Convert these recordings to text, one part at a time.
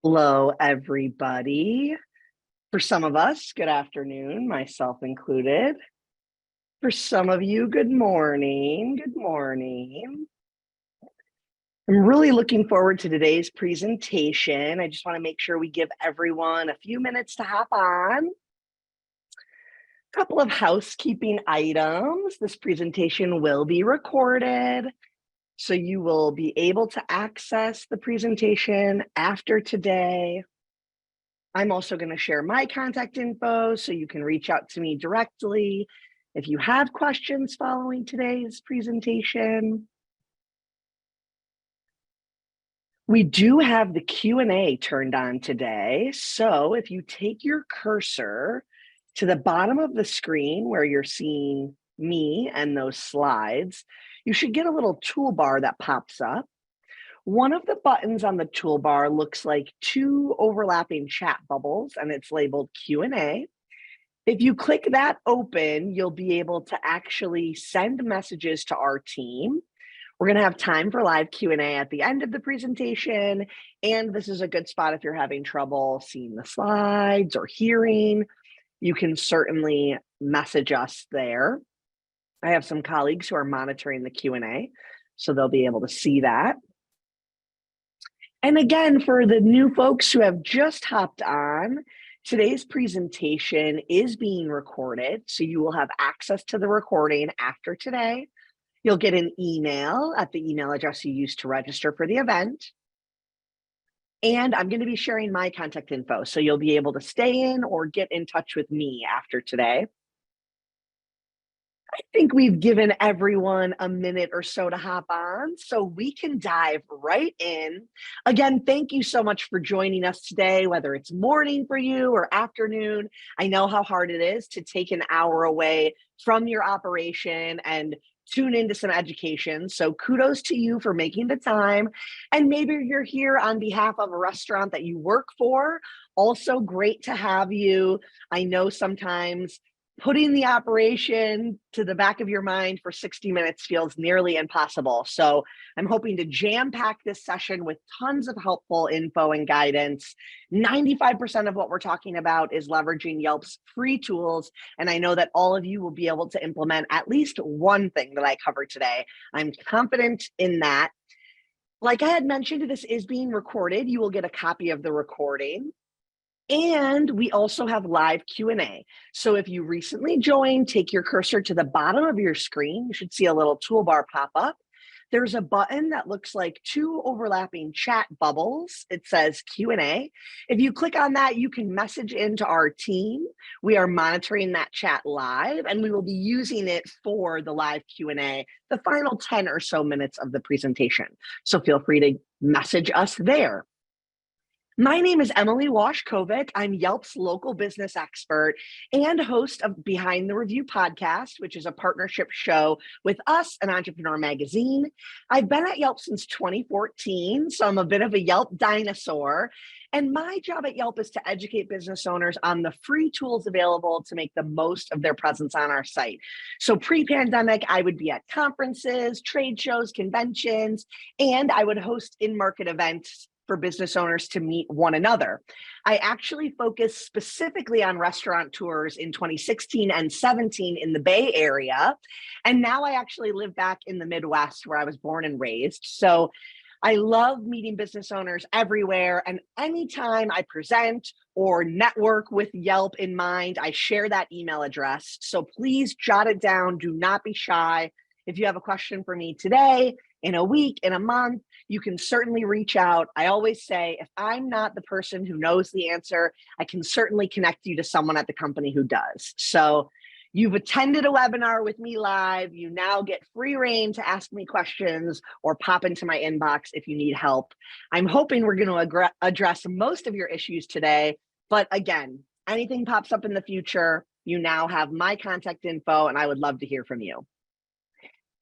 Hello, everybody. For some of us, good afternoon, myself included. For some of you, good morning. Good morning. I'm really looking forward to today's presentation. I just want to make sure we give everyone a few minutes to hop on. A couple of housekeeping items. This presentation will be recorded, so you will be able to access the presentation after today. I'm also going to share my contact info so you can reach out to me directly if you have questions following today's presentation. We do have the Q&A turned on today. So if you take your cursor to the bottom of the screen where you're seeing me and those slides, you should get a little toolbar that pops up. One of the buttons on the toolbar looks like two overlapping chat bubbles, and it's labeled Q&A. If you click that open, you'll be able to actually send messages to our team. We're going to have time for live Q&A at the end of the presentation, and this is a good spot if you're having trouble seeing the slides or hearing. You can certainly message us there. I have some colleagues who are monitoring the Q&A, so they'll be able to see that. And again, for the new folks who have just hopped on, today's presentation is being recorded, so you will have access to the recording after today. You'll get an email at the email address you used to register for the event. And I'm going to be sharing my contact info, so you'll be able to stay in or get in touch with me after today. I think we've given everyone a minute or so to hop on, so we can dive right in. Again, thank you so much for joining us today, whether it's morning for you or afternoon. I know how hard it is to take an hour away from your operation and tune into some education. So kudos to you for making the time. And maybe you're here on behalf of a restaurant that you work for. Also great to have you. I know sometimes putting the operation to the back of your mind for 60 minutes feels nearly impossible. So I'm hoping to jam-pack this session with tons of helpful info and guidance. 95% of what we're talking about is leveraging Yelp's free tools. And I know that all of you will be able to implement at least one thing that I covered today. I'm confident in that. Like I had mentioned, this is being recorded. You will get a copy of the recording. And we also have live Q&A. So if you recently joined, take your cursor to the bottom of your screen. You should see a little toolbar pop up. There's a button that looks like two overlapping chat bubbles. It says Q&A. If you click on that, you can message into our team. We are monitoring that chat live, and we will be using it for the live Q&A, the final 10 or so minutes of the presentation. So feel free to message us there. My name is Emily Washcovick. I'm Yelp's local business expert and host of Behind the Review podcast, which is a partnership show with us and Entrepreneur Magazine. I've been at Yelp since 2014, so I'm a bit of a Yelp dinosaur. And my job at Yelp is to educate business owners on the free tools available to make the most of their presence on our site. So pre-pandemic, I would be at conferences, trade shows, conventions, and I would host in-market events for business owners to meet one another. I actually focused specifically on restaurant tours in 2016 and 17 in the Bay Area. And now I actually live back in the Midwest where I was born and raised. So I love meeting business owners everywhere. And anytime I present or network with Yelp in mind, I share that email address. So please jot it down. Do not be shy. If you have a question for me today, in a week, in a month, you can certainly reach out. I always say, if I'm not the person who knows the answer, I can certainly connect you to someone at the company who does. So you've attended a webinar with me live. You now get free reign to ask me questions or pop into my inbox if you need help. I'm hoping we're going to address most of your issues today. But again, anything pops up in the future, you now have my contact info, and I would love to hear from you.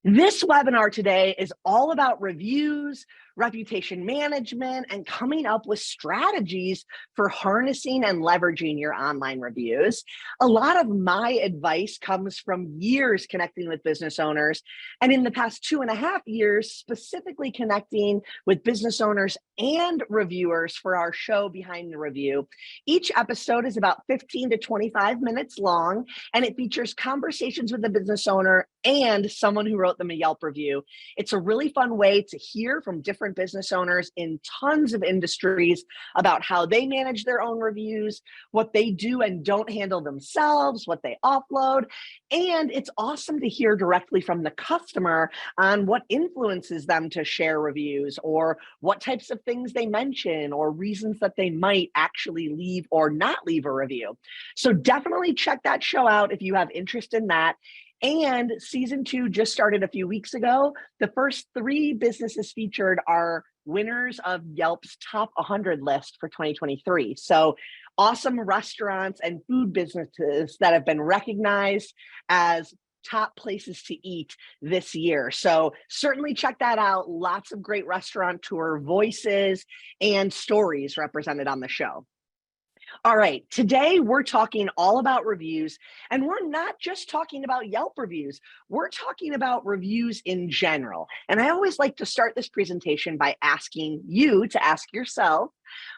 This webinar today is all about reviews, reputation management, and coming up with strategies for harnessing and leveraging your online reviews. A lot of my advice comes from years connecting with business owners, and in the past 2.5 years, specifically connecting with business owners and reviewers for our show Behind the Review. Each episode is about 15 to 25 minutes long, and it features conversations with the business owner and someone who wrote them a Yelp review. It's a really fun way to hear from different business owners in tons of industries about how they manage their own reviews, what they do and don't handle themselves, what they offload. And it's awesome to hear directly from the customer on what influences them to share reviews, or what types of things they mention, or reasons that they might actually leave or not leave a review. So definitely check that show out if you have interest in that. And season 2 just started a few weeks ago. The first 3 businesses featured are winners of Yelp's top 100 list for 2023. So awesome restaurants and food businesses that have been recognized as top places to eat this year. So certainly check that out. Lots of great restaurateur voices and stories represented on the show. All right, today we're talking all about reviews, and we're not just talking about Yelp reviews, we're talking about reviews in general. And I always like to start this presentation by asking you to ask yourself,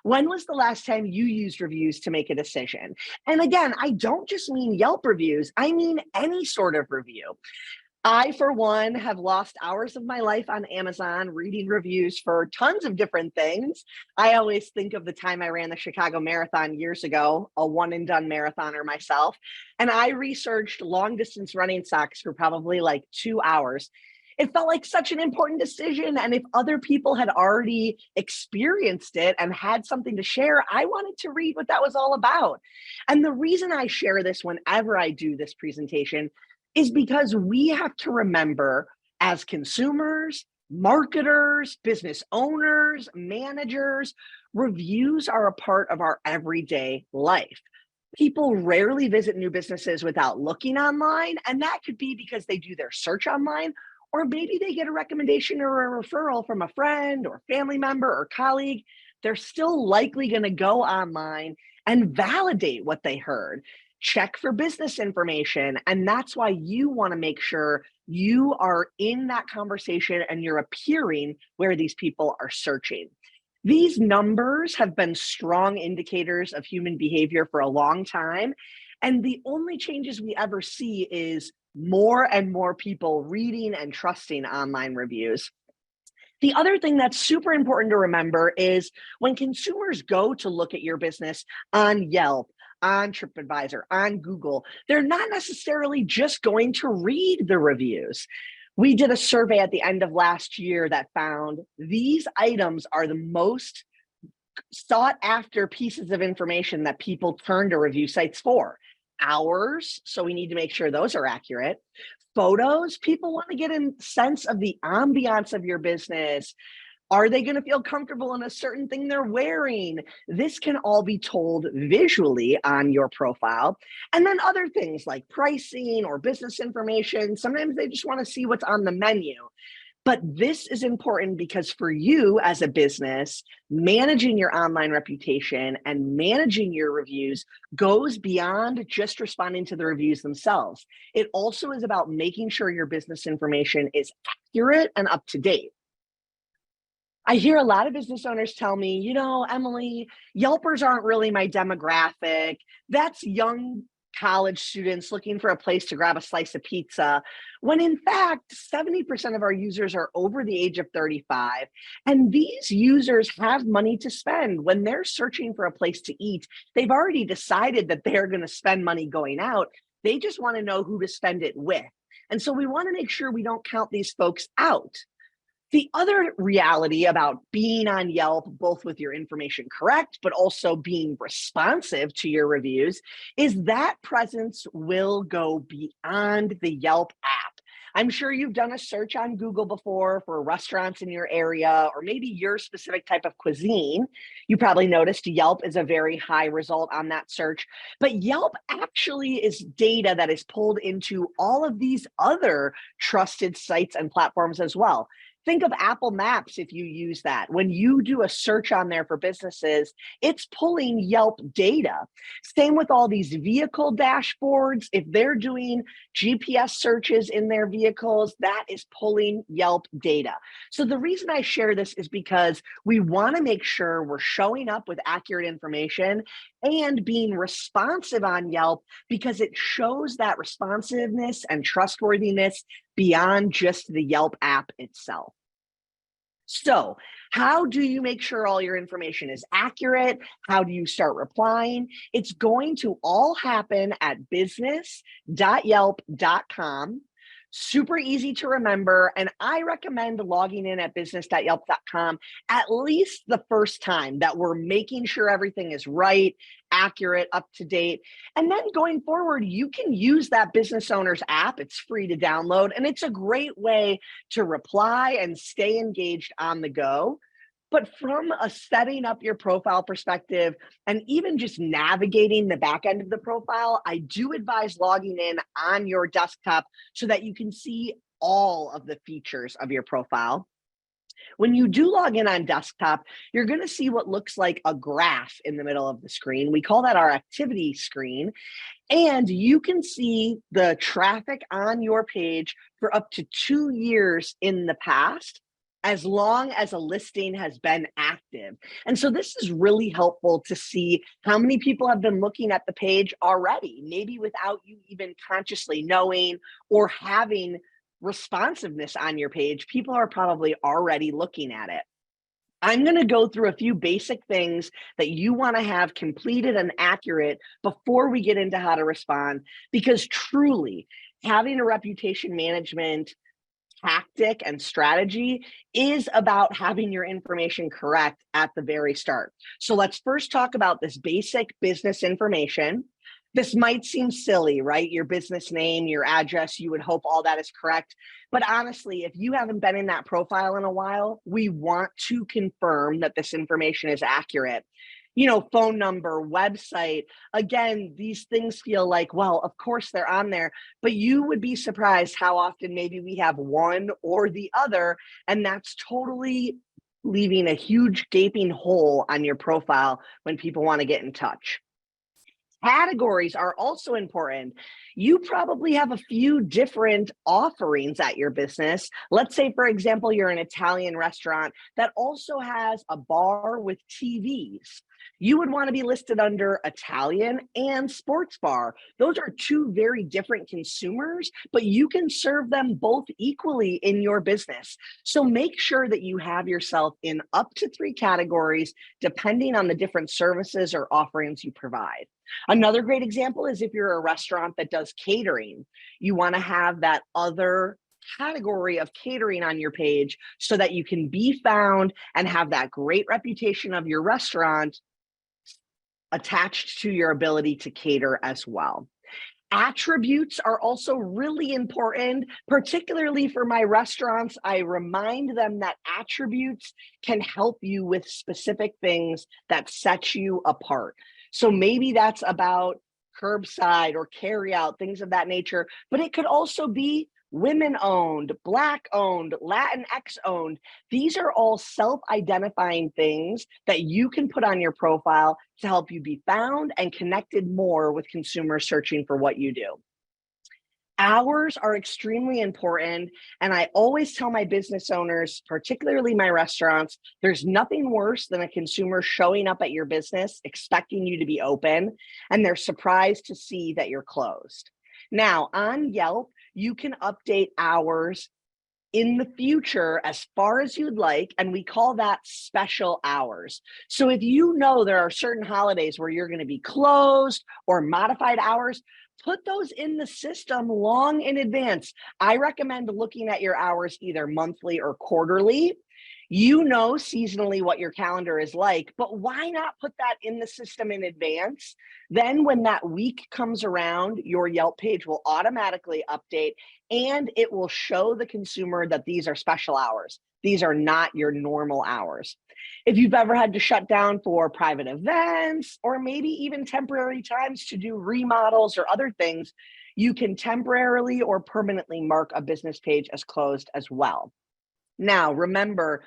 when was the last time you used reviews to make a decision? And again, I don't just mean Yelp reviews, I mean any sort of review. I, for one, have lost hours of my life on Amazon reading reviews for tons of different things. I always think of the time I ran the Chicago Marathon years ago, a one and done marathoner myself, and I researched long distance running socks for probably like 2 hours. It felt like such an important decision. And if other people had already experienced it and had something to share, I wanted to read what that was all about. And the reason I share this whenever I do this presentation is because we have to remember, as consumers, marketers, business owners, managers, reviews are a part of our everyday life. People rarely visit new businesses without looking online, and that could be because they do their search online, or maybe they get a recommendation or a referral from a friend or family member or colleague. They're still likely going to go online and validate what they heard. Check for business information. And that's why you want to make sure you are in that conversation and you're appearing where these people are searching. These numbers have been strong indicators of human behavior for a long time. And the only changes we ever see is more and more people reading and trusting online reviews. The other thing that's super important to remember is when consumers go to look at your business on Yelp, on TripAdvisor, on Google, they're not necessarily just going to read the reviews. We did a survey at the end of last year that found these items are the most sought after pieces of information that people turn to review sites for. Hours, so we need to make sure those are accurate. Photos, people want to get a sense of the ambiance of your business. Are they going to feel comfortable in a certain thing they're wearing? This can all be told visually on your profile. And then other things like pricing or business information. Sometimes they just want to see what's on the menu. But this is important because for you as a business, managing your online reputation and managing your reviews goes beyond just responding to the reviews themselves. It also is about making sure your business information is accurate and up to date. I hear a lot of business owners tell me, Emily, Yelpers aren't really my demographic. That's young college students looking for a place to grab a slice of pizza, when in fact, 70% of our users are over the age of 35. And these users have money to spend. When they're searching for a place to eat, they've already decided that they're going to spend money going out. They just want to know who to spend it with. And so we want to make sure we don't count these folks out. The other reality about being on Yelp, both with your information correct, but also being responsive to your reviews, is that presence will go beyond the Yelp app. I'm sure you've done a search on Google before for restaurants in your area, or maybe your specific type of cuisine. You probably noticed Yelp is a very high result on that search, but Yelp actually is data that is pulled into all of these other trusted sites and platforms as well. Think of Apple Maps if you use that. When you do a search on there for businesses, it's pulling Yelp data. Same with all these vehicle dashboards. If they're doing GPS searches in their vehicles, that is pulling Yelp data. So the reason I share this is because we want to make sure we're showing up with accurate information and being responsive on Yelp, because it shows that responsiveness and trustworthiness beyond just the Yelp app itself. So, how do you make sure all your information is accurate? How do you start replying? It's going to all happen at business.yelp.com. Super easy to remember. And I recommend logging in at business.yelp.com at least the first time, that we're making sure everything is right, accurate, up to date. And then going forward, you can use that business owner's app. It's free to download, and it's a great way to reply and stay engaged on the go. But from a setting up your profile perspective and even just navigating the back end of the profile, I do advise logging in on your desktop so that you can see all of the features of your profile. When you do log in on desktop, you're going to see what looks like a graph in the middle of the screen. We call that our activity screen. And you can see the traffic on your page for up to 2 years in the past, as long as a listing has been active. And so this is really helpful to see how many people have been looking at the page already, maybe without you even consciously knowing or having responsiveness on your page. People are probably already looking at it. I'm going to go through a few basic things that you want to have completed and accurate before we get into how to respond, because truly having a reputation management tactic and strategy is about having your information correct at the very start. So let's first talk about this basic business information. This might seem silly, right? Your business name, your address, you would hope all that is correct. But honestly, if you haven't been in that profile in a while, we want to confirm that this information is accurate. Phone number, website. Again, these things feel like, well, of course they're on there, but you would be surprised how often maybe we have one or the other, and that's totally leaving a huge gaping hole on your profile when people want to get in touch. Categories are also important. You probably have a few different offerings at your business. Let's say, for example, you're an Italian restaurant that also has a bar with TVs. You would want to be listed under Italian and sports bar. Those are two very different consumers, but you can serve them both equally in your business. So make sure that you have yourself in up to 3 categories, depending on the different services or offerings you provide. Another great example is if you're a restaurant that does catering, you want to have that other category of catering on your page so that you can be found and have that great reputation of your restaurant attached to your ability to cater as well. Attributes are also really important, particularly for my restaurants. I remind them that attributes can help you with specific things that set you apart. So maybe that's about curbside or carry out, things of that nature, but it could also be women owned, Black owned, Latinx owned. These are all self-identifying things that you can put on your profile to help you be found and connected more with consumers searching for what you do. Hours are extremely important. And I always tell my business owners, particularly my restaurants, there's nothing worse than a consumer showing up at your business expecting you to be open, and they're surprised to see that you're closed. Now, on Yelp, you can update hours in the future as far as you'd like, and we call that special hours. So if you know there are certain holidays where you're going to be closed or modified hours, put those in the system long in advance. I recommend looking at your hours either monthly or quarterly. You know seasonally what your calendar is like, but why not put that in the system in advance? Then when that week comes around, your Yelp page will automatically update, and it will show the consumer that these are special hours. These are not your normal hours. If you've ever had to shut down for private events or maybe even temporary times to do remodels or other things, you can temporarily or permanently mark a business page as closed as well. Now, remember,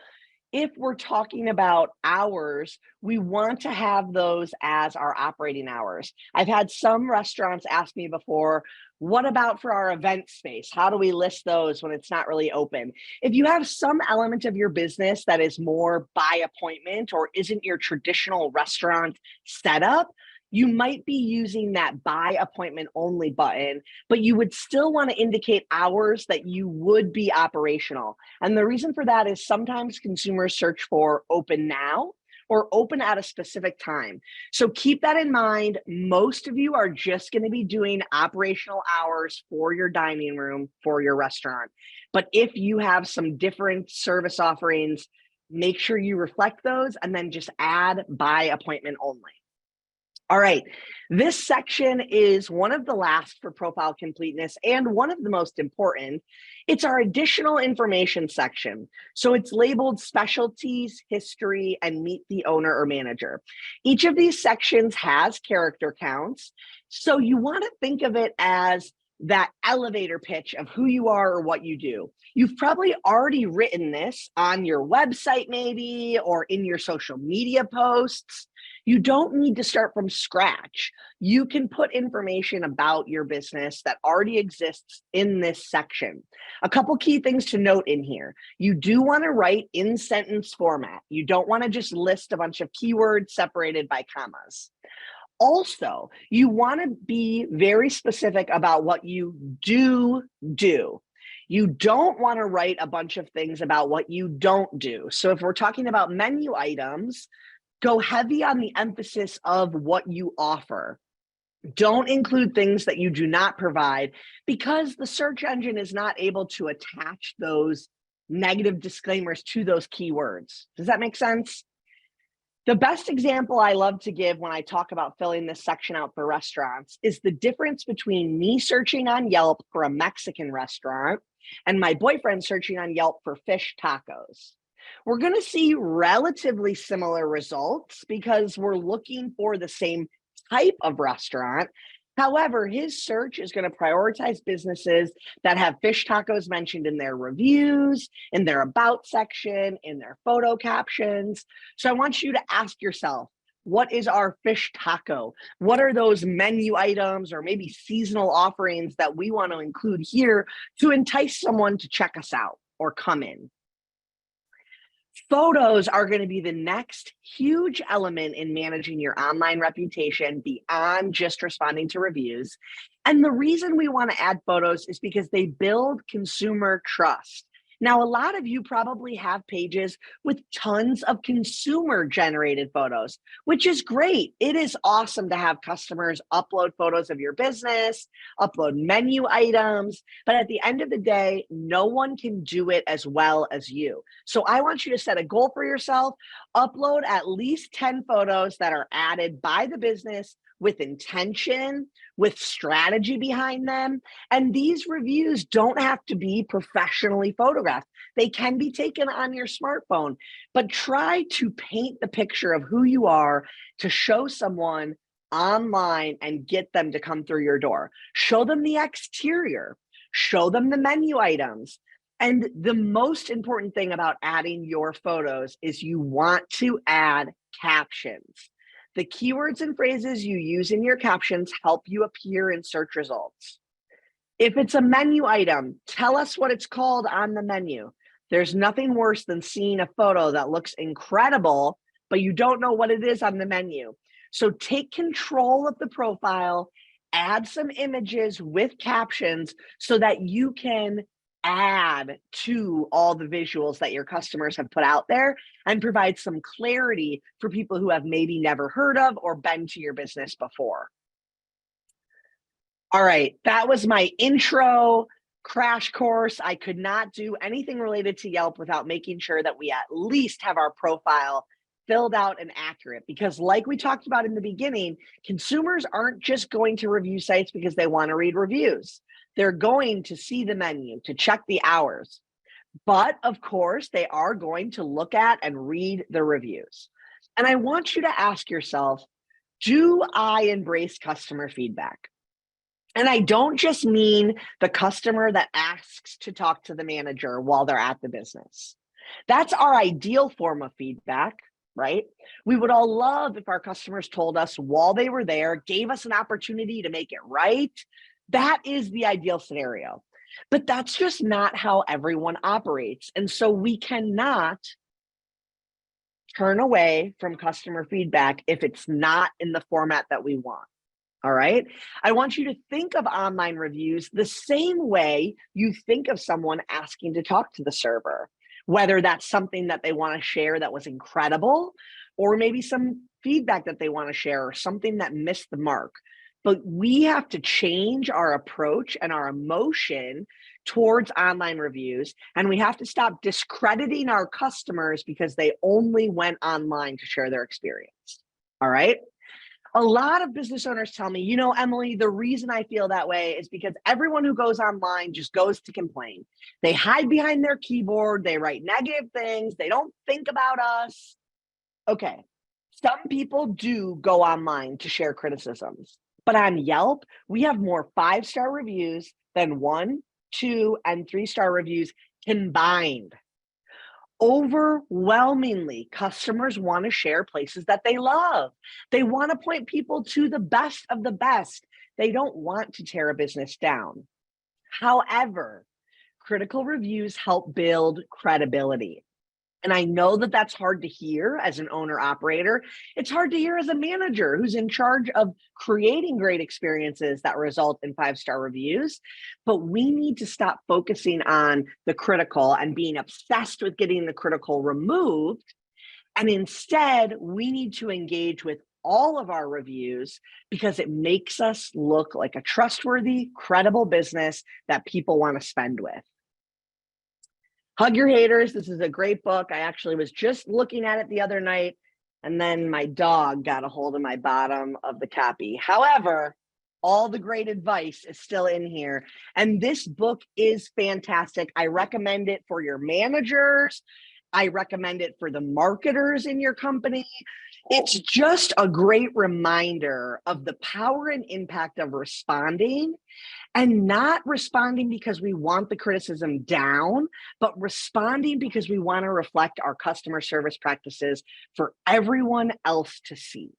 if we're talking about hours, we want to have those as our operating hours. I've had some restaurants ask me before, what about for our event space? How do we list those when it's not really open? If you have some element of your business that is more by appointment or isn't your traditional restaurant setup, you might be using that by appointment only button, but you would still want to indicate hours that you would be operational. And the reason for that is sometimes consumers search for open now or open at a specific time. So keep that in mind. Most of you are just going to be doing operational hours for your dining room, for your restaurant. But if you have some different service offerings, make sure you reflect those and then just add by appointment only. All right, this section is one of the last for profile completeness and one of the most important. It's our additional information section. So it's labeled specialties, history, and meet the owner or manager. Each of these sections has character counts. So you want to think of it as that elevator pitch of who you are or what you do. You've probably already written this on your website maybe, or in your social media posts. You don't need to start from scratch. You can put information about your business that already exists in this section. A couple key things to note in here. You do want to write in sentence format. You don't want to just list a bunch of keywords separated by commas. Also, you want to be very specific about what you do. You don't want to write a bunch of things about what you don't do. So if we're talking about menu items, go heavy on the emphasis of what you offer. Don't include things that you do not provide because the search engine is not able to attach those negative disclaimers to those keywords. Does that make sense? The best example I love to give when I talk about filling this section out for restaurants is the difference between me searching on Yelp for a Mexican restaurant and my boyfriend searching on Yelp for fish tacos. We're going to see relatively similar results because we're looking for the same type of restaurant. However, his search is going to prioritize businesses that have fish tacos mentioned in their reviews, in their about section, in their photo captions. So I want you to ask yourself, what is our fish taco? What are those menu items or maybe seasonal offerings that we want to include here to entice someone to check us out or come in? Photos are going to be the next huge element in managing your online reputation beyond just responding to reviews. And the reason we want to add photos is because they build consumer trust. Now, a lot of you probably have pages with tons of consumer generated photos, which is great. It is awesome to have customers upload photos of your business, upload menu items, but at the end of the day, no one can do it as well as you. So I want you to set a goal for yourself, upload at least 10 photos that are added by the business with intention, with strategy behind them. And these reviews don't have to be professionally photographed. They can be taken on your smartphone, but try to paint the picture of who you are to show someone online and get them to come through your door. Show them the exterior, show them the menu items. And the most important thing about adding your photos is you want to add captions. The keywords and phrases you use in your captions help you appear in search results. If it's a menu item, tell us what it's called on the menu. There's nothing worse than seeing a photo that looks incredible, but you don't know what it is on the menu. So take control of the profile, add some images with captions so that you can add to all the visuals that your customers have put out there and provide some clarity for people who have maybe never heard of or been to your business before. All right, that was my intro crash course. I could not do anything related to Yelp without making sure that we at least have our profile filled out and accurate, because like we talked about in the beginning, consumers aren't just going to review sites because they want to read reviews. They're going to see the menu, to check the hours. But of course, they are going to look at and read the reviews. And I want you to ask yourself, do I embrace customer feedback? And I don't just mean the customer that asks to talk to the manager while they're at the business. That's our ideal form of feedback, right? We would all love if our customers told us while they were there, gave us an opportunity to make it right. That is the ideal scenario. But that's just not how everyone operates. And so we cannot turn away from customer feedback if it's not in the format that we want. All right. I want you to think of online reviews the same way you think of someone asking to talk to the server, whether that's something that they want to share that was incredible, or maybe some feedback that they want to share, or something that missed the mark. But we have to change our approach and our emotion towards online reviews. And we have to stop discrediting our customers because they only went online to share their experience. All right. A lot of business owners tell me, Emily, the reason I feel that way is because everyone who goes online just goes to complain. They hide behind their keyboard, they write negative things, they don't think about us. Okay, some people do go online to share criticisms, but on Yelp, we have more 5-star reviews than 1, 2, and 3-star reviews combined. Overwhelmingly, customers want to share places that they love. They want to point people to the best of the best. They don't want to tear a business down. However, critical reviews help build credibility. And I know that that's hard to hear as an owner operator. It's hard to hear as a manager who's in charge of creating great experiences that result in 5-star reviews. But we need to stop focusing on the critical and being obsessed with getting the critical removed. And instead, we need to engage with all of our reviews because it makes us look like a trustworthy, credible business that people want to spend with. Hug Your Haters. This is a great book. I actually was just looking at it the other night, and then my dog got a hold of my bottom of the copy. However, all the great advice is still in here. And this book is fantastic. I recommend it for your managers. I recommend it for the marketers in your company. It's just a great reminder of the power and impact of responding, and not responding because we want the criticism down, but responding because we want to reflect our customer service practices for everyone else to see.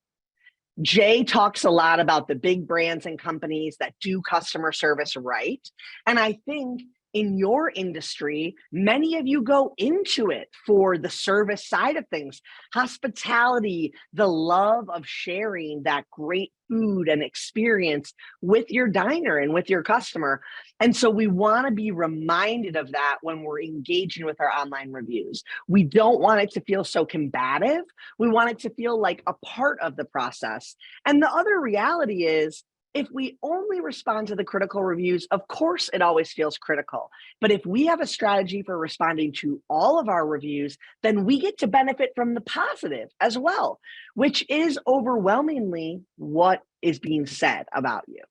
Jay talks a lot about the big brands and companies that do customer service right. And I think in your industry, many of you go into it for the service side of things, hospitality, the love of sharing that great food and experience with your diner and with your customer. And so we want to be reminded of that when we're engaging with our online reviews. We don't want it to feel so combative. We want it to feel like a part of the process. And the other reality is, if we only respond to the critical reviews, of course, it always feels critical. But if we have a strategy for responding to all of our reviews, then we get to benefit from the positive as well, which is overwhelmingly what is being said about you.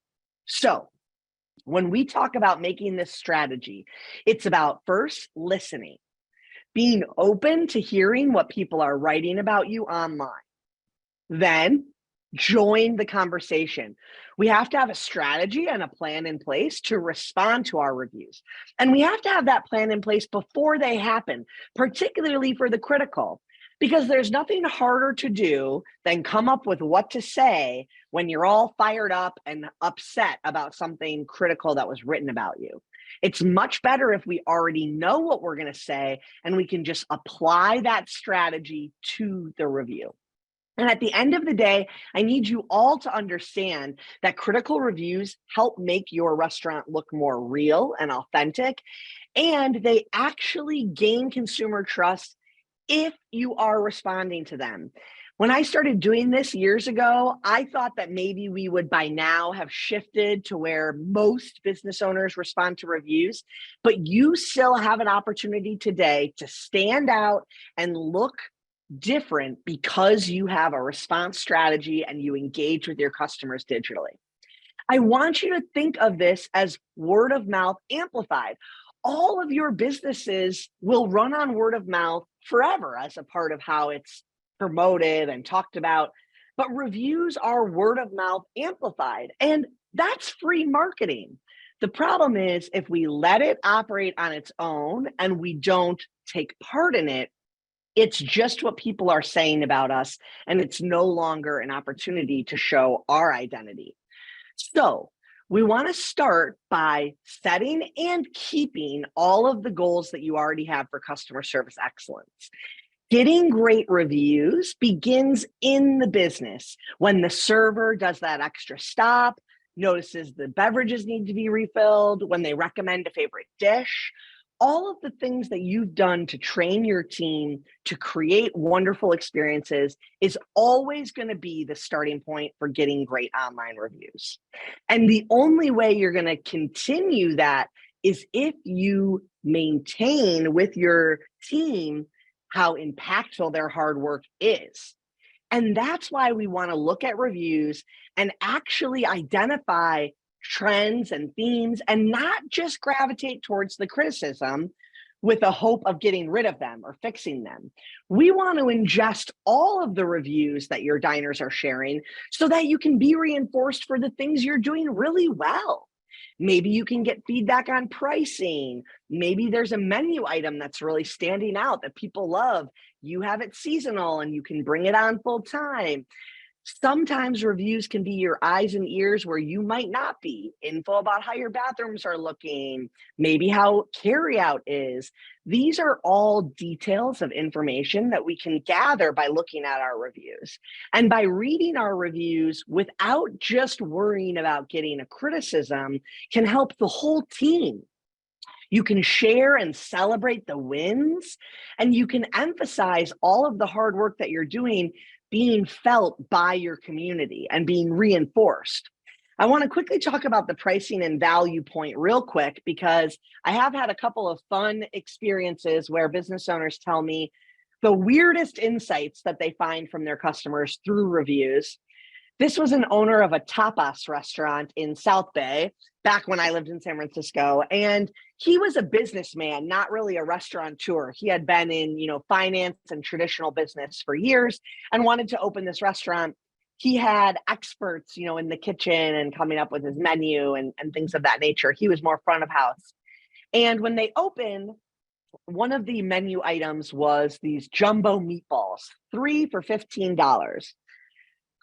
So when we talk about making this strategy, it's about first listening, being open to hearing what people are writing about you online. Then join the conversation. We have to have a strategy and a plan in place to respond to our reviews. And we have to have that plan in place before they happen, particularly for the critical, because there's nothing harder to do than come up with what to say when you're all fired up and upset about something critical that was written about you. It's much better if we already know what we're going to say and we can just apply that strategy to the review. And at the end of the day, I need you all to understand that critical reviews help make your restaurant look more real and authentic, and they actually gain consumer trust if you are responding to them. When I started doing this years ago, I thought that maybe we would by now have shifted to where most business owners respond to reviews, but you still have an opportunity today to stand out and look different because you have a response strategy and you engage with your customers digitally. I want you to think of this as word of mouth amplified. All of your businesses will run on word of mouth forever as a part of how it's promoted and talked about. But reviews are word of mouth amplified, and that's free marketing. The problem is if we let it operate on its own and we don't take part in it, it's just what people are saying about us, and it's no longer an opportunity to show our identity. So, we want to start by setting and keeping all of the goals that you already have for customer service excellence. Getting great reviews begins in the business when the server does that extra stop, notices the beverages need to be refilled, when they recommend a favorite dish. All of the things that you've done to train your team to create wonderful experiences is always going to be the starting point for getting great online reviews. And the only way you're going to continue that is if you maintain with your team how impactful their hard work is. And that's why we want to look at reviews and actually identify trends and themes and not just gravitate towards the criticism with a hope of getting rid of them or fixing them. We want to ingest all of the reviews that your diners are sharing so that you can be reinforced for the things you're doing really well. Maybe you can get feedback on pricing. Maybe there's a menu item that's really standing out that people love. You have it seasonal and you can bring it on full time. Sometimes reviews can be your eyes and ears where you might not be. Info about how your bathrooms are looking, maybe how carryout is. These are all details of information that we can gather by looking at our reviews. And by reading our reviews without just worrying about getting a criticism can help the whole team. You can share and celebrate the wins, and you can emphasize all of the hard work that you're doing being felt by your community and being reinforced. I want to quickly talk about the pricing and value point real quick because I have had a couple of fun experiences where business owners tell me the weirdest insights that they find from their customers through reviews. This was an owner of a tapas restaurant in South Bay back when I lived in San Francisco. And he was a businessman, not really a restaurateur. He had been in, finance and traditional business for years and wanted to open this restaurant. He had experts, in the kitchen and coming up with his menu and things of that nature. He was more front of house. And when they opened, one of the menu items was these jumbo meatballs, 3 for $15.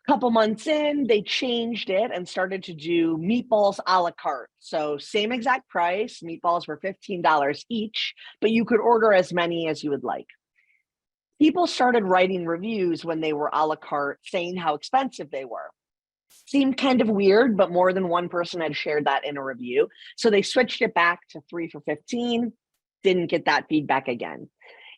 Couple months in, they changed it and started to do meatballs a la carte. So same exact price, meatballs were $15 each, but you could order as many as you would like. People started writing reviews when they were a la carte saying how expensive they were. Seemed kind of weird, but more than one person had shared that in a review. So they switched it back to 3 for $15, didn't get that feedback again.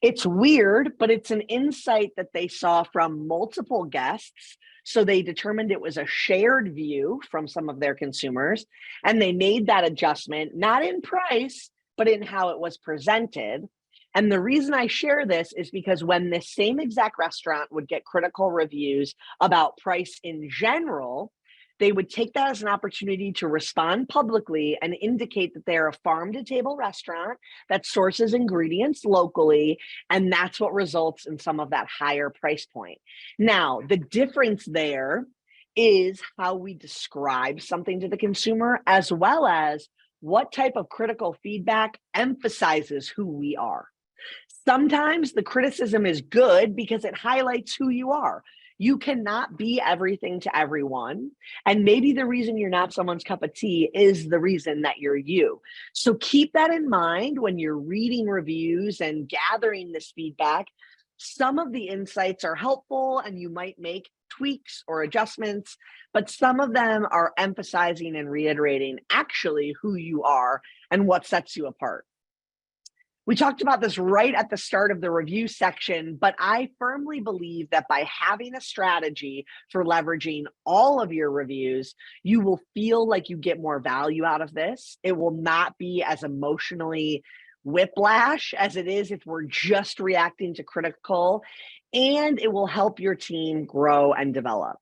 It's weird, but it's an insight that they saw from multiple guests. So they determined it was a shared view from some of their consumers, and they made that adjustment, not in price, but in how it was presented. And the reason I share this is because when this same exact restaurant would get critical reviews about price in general, they would take that as an opportunity to respond publicly and indicate that they're a farm-to-table restaurant that sources ingredients locally, and that's what results in some of that higher price point. Now, the difference there is how we describe something to the consumer, as well as what type of critical feedback emphasizes who we are. Sometimes the criticism is good because it highlights who you are. You cannot be everything to everyone. And maybe the reason you're not someone's cup of tea is the reason that you're you. So keep that in mind when you're reading reviews and gathering this feedback. Some of the insights are helpful and you might make tweaks or adjustments, but some of them are emphasizing and reiterating actually who you are and what sets you apart. We talked about this right at the start of the review section, but I firmly believe that by having a strategy for leveraging all of your reviews, you will feel like you get more value out of this. It will not be as emotionally whiplash as it is if we're just reacting to critical, and it will help your team grow and develop.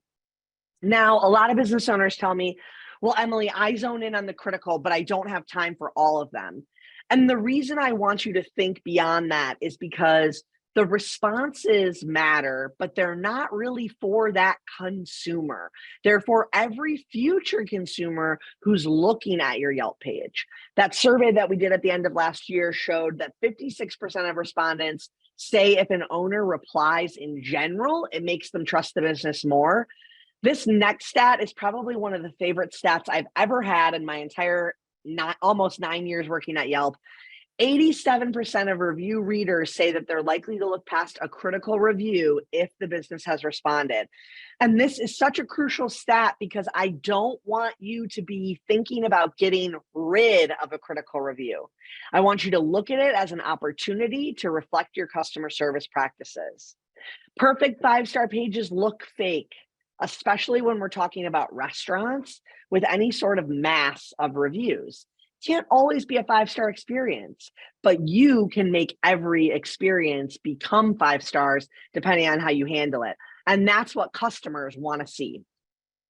Now, a lot of business owners tell me, well, Emily, I zone in on the critical, but I don't have time for all of them. And the reason I want you to think beyond that is because The responses matter, but they're not really for that consumer. They're for every future consumer who's looking at your Yelp page. That survey that we did at the end of last year showed that 56% of respondents say if an owner replies in general, it makes them trust the business more. This next stat is probably one of the favorite stats I've ever had in my entire almost 9 years working at Yelp. 87% of review readers say that they're likely to look past a critical review if the business has responded. And this is such a crucial stat because I don't want you to be thinking about getting rid of a critical review. I want you to look at it as an opportunity to reflect your customer service practices. Perfect 5-star pages look fake, especially when we're talking about restaurants with any sort of mass of reviews. Can't always be a 5-star experience, but you can make every experience become 5 stars depending on how you handle it. And that's what customers want to see.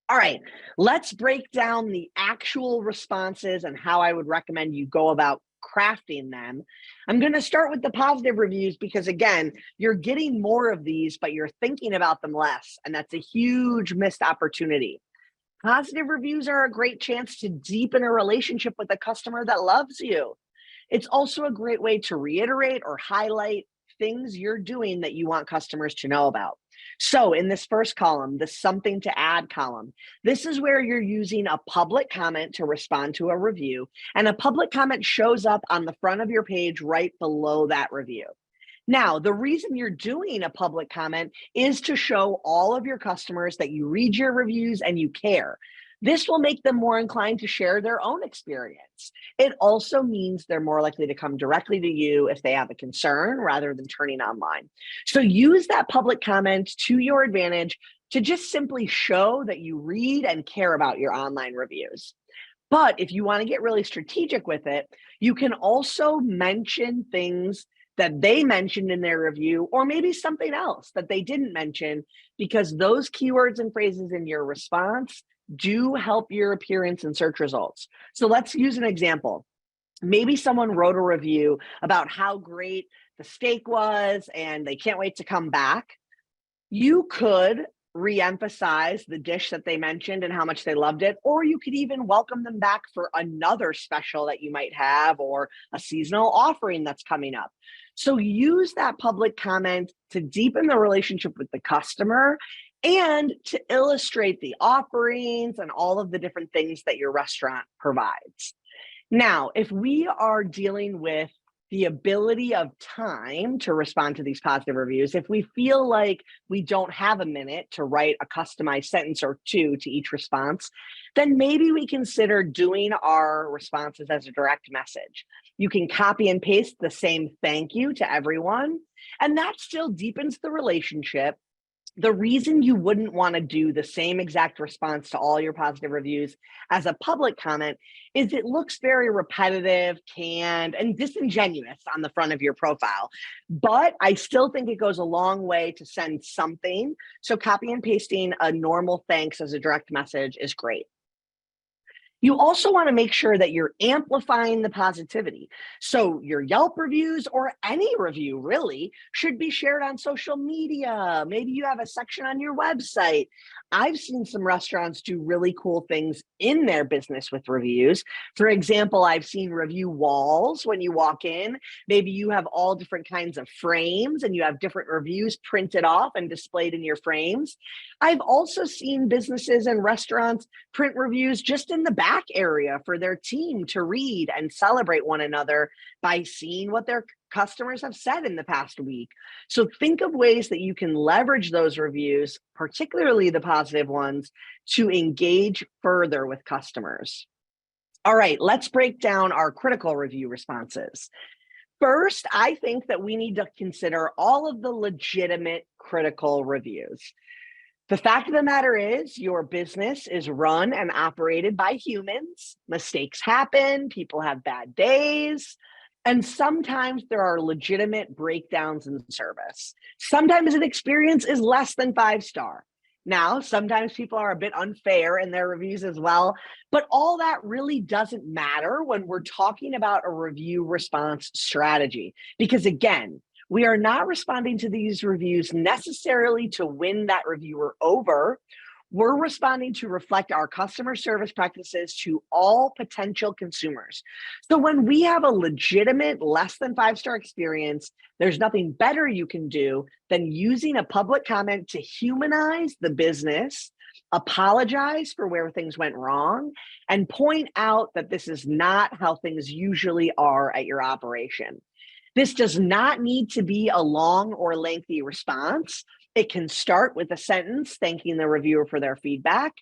All right, let's break down the actual responses and how I would recommend you go about crafting them. I'm going to start with the positive reviews because, again, you're getting more of these, but you're thinking about them less. And that's a huge missed opportunity. Positive reviews are a great chance to deepen a relationship with a customer that loves you. It's also a great way to reiterate or highlight things you're doing that you want customers to know about. So in this first column, the something to add column, this is where you're using a public comment to respond to a review, and a public comment shows up on the front of your page right below that review. Now, the reason you're doing a public comment is to show all of your customers that you read your reviews and you care. This will make them more inclined to share their own experience. It also means they're more likely to come directly to you if they have a concern rather than turning online. So use that public comment to your advantage to just simply show that you read and care about your online reviews. But if you want to get really strategic with it, you can also mention things that they mentioned in their review, or maybe something else that they didn't mention, because those keywords and phrases in your response do help your appearance in search results. So let's use an example. Maybe someone wrote a review about how great the steak was and they can't wait to come back. You could re-emphasize the dish that they mentioned and how much they loved it, or you could even welcome them back for another special that you might have or a seasonal offering that's coming up. So use that public comment to deepen the relationship with the customer and to illustrate the offerings and all of the different things that your restaurant provides. Now, if we are dealing with the ability of time to respond to these positive reviews, if we feel like we don't have a minute to write a customized sentence or two to each response, then maybe we consider doing our responses as a direct message. You can copy and paste the same thank you to everyone, and that still deepens the relationship. The reason you wouldn't want to do the same exact response to all your positive reviews as a public comment is it looks very repetitive, canned, and disingenuous on the front of your profile. But I still think it goes a long way to send something. So copy and pasting a normal thanks as a direct message is great. You also want to make sure that you're amplifying the positivity. So your Yelp reviews, or any review really, should be shared on social media. Maybe you have a section on your website. I've seen some restaurants do really cool things in their business with reviews. For example, I've seen review walls when you walk in. Maybe you have all different kinds of frames and you have different reviews printed off and displayed in your frames. I've also seen businesses and restaurants print reviews just in the back area for their team to read and celebrate one another by seeing what their customers have said in the past week. So think of ways that you can leverage those reviews, particularly the positive ones, to engage further with customers. All right, let's break down our critical review responses. First, I think that we need to consider all of the legitimate critical reviews. The fact of the matter is, your business is run and operated by humans. Mistakes happen, people have bad days, and sometimes there are legitimate breakdowns in service. Sometimes an experience is less than 5-star. Now, sometimes people are a bit unfair in their reviews as well, but all that really doesn't matter when we're talking about a review response strategy. Because again, We are not responding to these reviews necessarily to win that reviewer over. We're responding to reflect our customer service practices to all potential consumers. So when we have a legitimate less than 5-star experience, there's nothing better you can do than using a public comment to humanize the business, apologize for where things went wrong, and point out that this is not how things usually are at your operation. This does not need to be a long or lengthy response. It can start with a sentence thanking the reviewer for their feedback.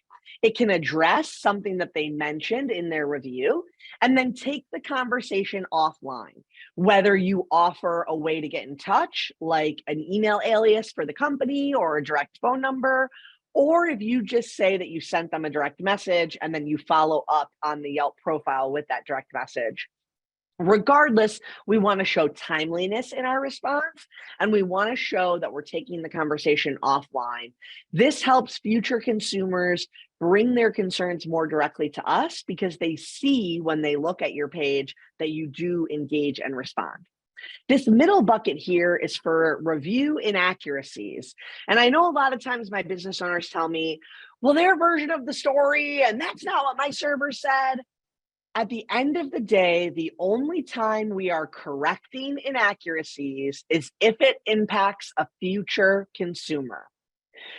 It can address something that they mentioned in their review, and then take the conversation offline. Whether you offer a way to get in touch, like an email alias for the company or a direct phone number, or if you just say that you sent them a direct message and then you follow up on the Yelp profile with that direct message. Regardless, we want to show timeliness in our response, and we want to show that we're taking the conversation offline. This helps future consumers bring their concerns more directly to us because they see when they look at your page that you do engage and respond. This middle bucket here is for review inaccuracies. And I know a lot of times my business owners tell me, well, their version of the story, and that's not what my server said. At the end of the day, the only time we are correcting inaccuracies is if it impacts a future consumer.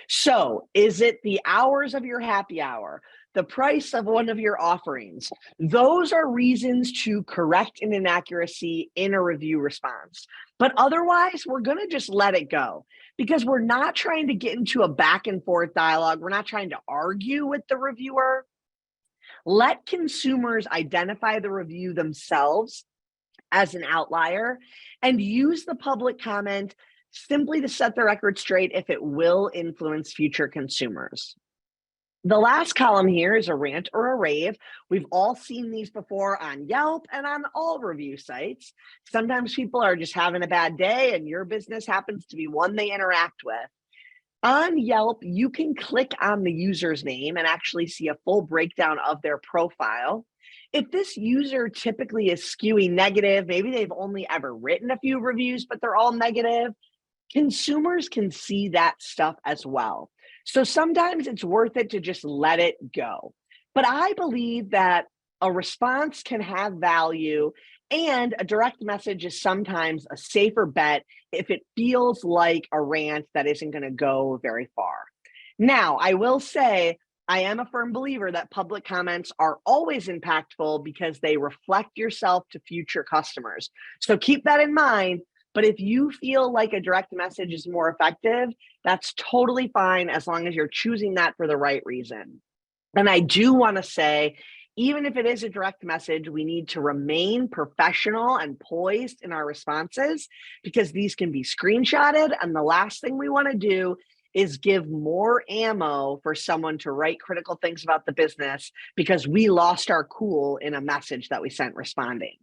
So, is it the hours of your happy hour, the price of one of your offerings? Those are reasons to correct an inaccuracy in a review response. But otherwise, we're going to just let it go because we're not trying to get into a back and forth dialogue. We're not trying to argue with the reviewer. Let consumers identify the review themselves as an outlier and use the public comment simply to set the record straight if it will influence future consumers. The last column here is a rant or a rave. We've all seen these before on Yelp and on all review sites. Sometimes people are just having a bad day and your business happens to be one they interact with. On Yelp, you can click on the user's name and actually see a full breakdown of their profile. If this user typically is skewing negative, maybe they've only ever written a few reviews, but they're all negative, consumers can see that stuff as well. So sometimes it's worth it to just let it go. But I believe that a response can have value, and a direct message is sometimes a safer bet if it feels like a rant that isn't going to go very far. Now, I will say, I am a firm believer that public comments are always impactful because they reflect yourself to future customers. So keep that in mind. But if you feel like a direct message is more effective, that's totally fine as long as you're choosing that for the right reason. And I do want to say, even if it is a direct message, we need to remain professional and poised in our responses because these can be screenshotted. And the last thing we want to do is give more ammo for someone to write critical things about the business because we lost our cool in a message that we sent responding.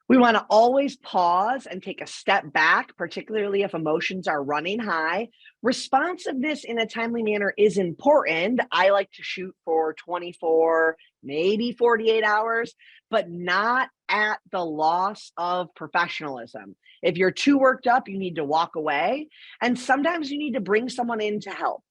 We want to always pause and take a step back, particularly if emotions are running high. Responsiveness in a timely manner is important. I like to shoot for 24, maybe 48 hours, but not at the loss of professionalism. If you're too worked up, you need to walk away. And sometimes you need to bring someone in to help.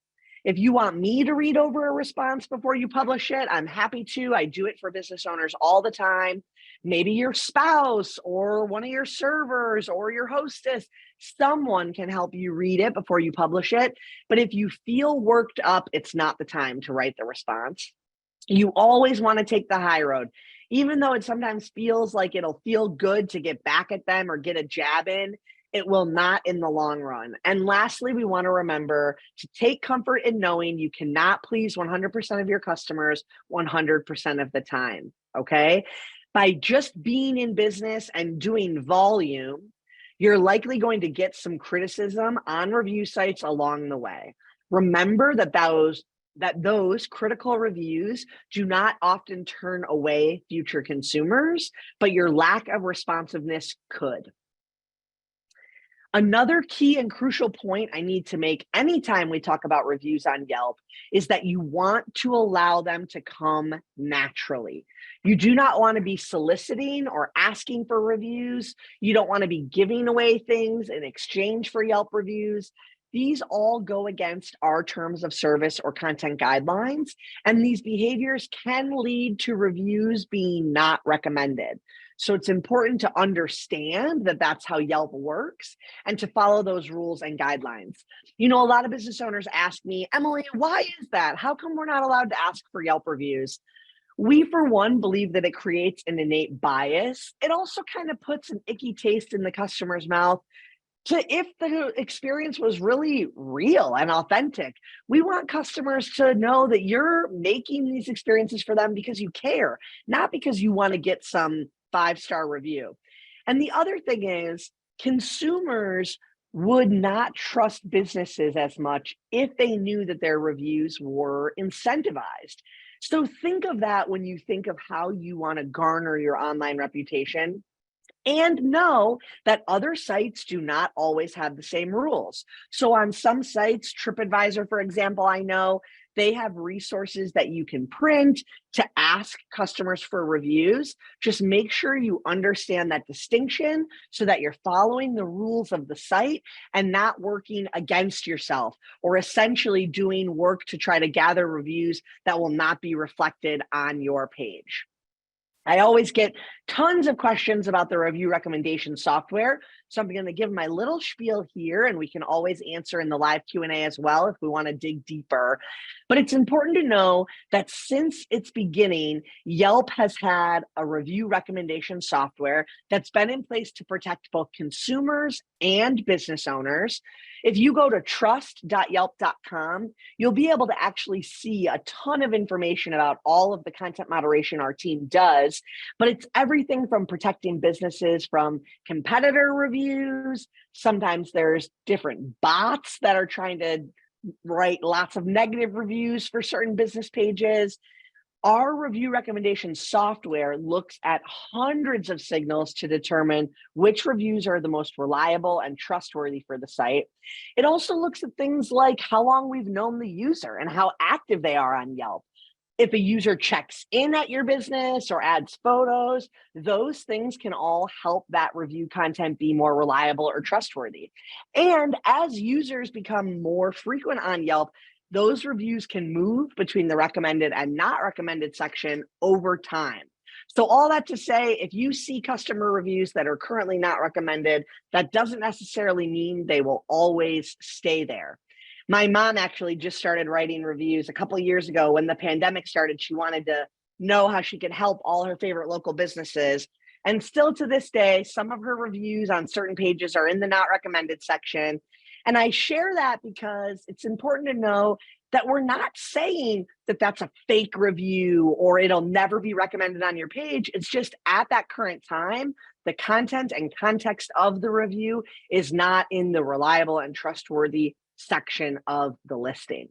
If you want me to read over a response before you publish it, I'm happy to. I do it for business owners all the time. Maybe your spouse or one of your servers or your hostess, someone can help you read it before you publish it. But if you feel worked up, it's not the time to write the response. You always want to take the high road. Even though it sometimes feels like it'll feel good to get back at them or get a jab in, it will not in the long run. And lastly, we want to remember to take comfort in knowing you cannot please 100% of your customers 100% of the time, okay? By just being in business and doing volume, you're likely going to get some criticism on review sites along the way. Remember that those critical reviews do not often turn away future consumers, but your lack of responsiveness could. Another key and crucial point I need to make anytime we talk about reviews on Yelp is that you want to allow them to come naturally. You do not want to be soliciting or asking for reviews. You don't want to be giving away things in exchange for Yelp reviews. These all go against our terms of service or content guidelines, and these behaviors can lead to reviews being not recommended. So it's important to understand that that's how Yelp works and to follow those rules and guidelines. A lot of business owners ask me, Emily, why is that? How come we're not allowed to ask for Yelp reviews? We, for one, believe that it creates an innate bias. It also kind of puts an icky taste in the customer's mouth to if the experience was really real and authentic. We want customers to know that you're making these experiences for them because you care, not because you want to get some 5-star review. And the other thing is, consumers would not trust businesses as much if they knew that their reviews were incentivized. So think of that when you think of how you want to garner your online reputation. And know that other sites do not always have the same rules. So on some sites, TripAdvisor, for example, I know they have resources that you can print to ask customers for reviews. Just make sure you understand that distinction so that you're following the rules of the site and not working against yourself or essentially doing work to try to gather reviews that will not be reflected on your page. I always get tons of questions about the review recommendation software. So I'm going to give my little spiel here, and we can always answer in the live Q&A as well if we want to dig deeper. But it's important to know that since its beginning, Yelp has had a review recommendation software that's been in place to protect both consumers and business owners. If you go to trust.yelp.com, you'll be able to actually see a ton of information about all of the content moderation our team does, but it's everything from protecting businesses from competitor reviews. Sometimes there's different bots that are trying to write lots of negative reviews for certain business pages. Our review recommendation software looks at hundreds of signals to determine which reviews are the most reliable and trustworthy for the site. It also looks at things like how long we've known the user and how active they are on Yelp. If a user checks in at your business or adds photos, those things can all help that review content be more reliable or trustworthy. And as users become more frequent on Yelp, those reviews can move between the recommended and not recommended section over time. So all that to say, if you see customer reviews that are currently not recommended, that doesn't necessarily mean they will always stay there. My mom actually just started writing reviews a couple of years ago. When the pandemic started, she wanted to know how she could help all her favorite local businesses. And still to this day, some of her reviews on certain pages are in the not recommended section. And I share that because it's important to know that we're not saying that that's a fake review or it'll never be recommended on your page. It's just at that current time, the content and context of the review is not in the reliable and trustworthy section of the listing.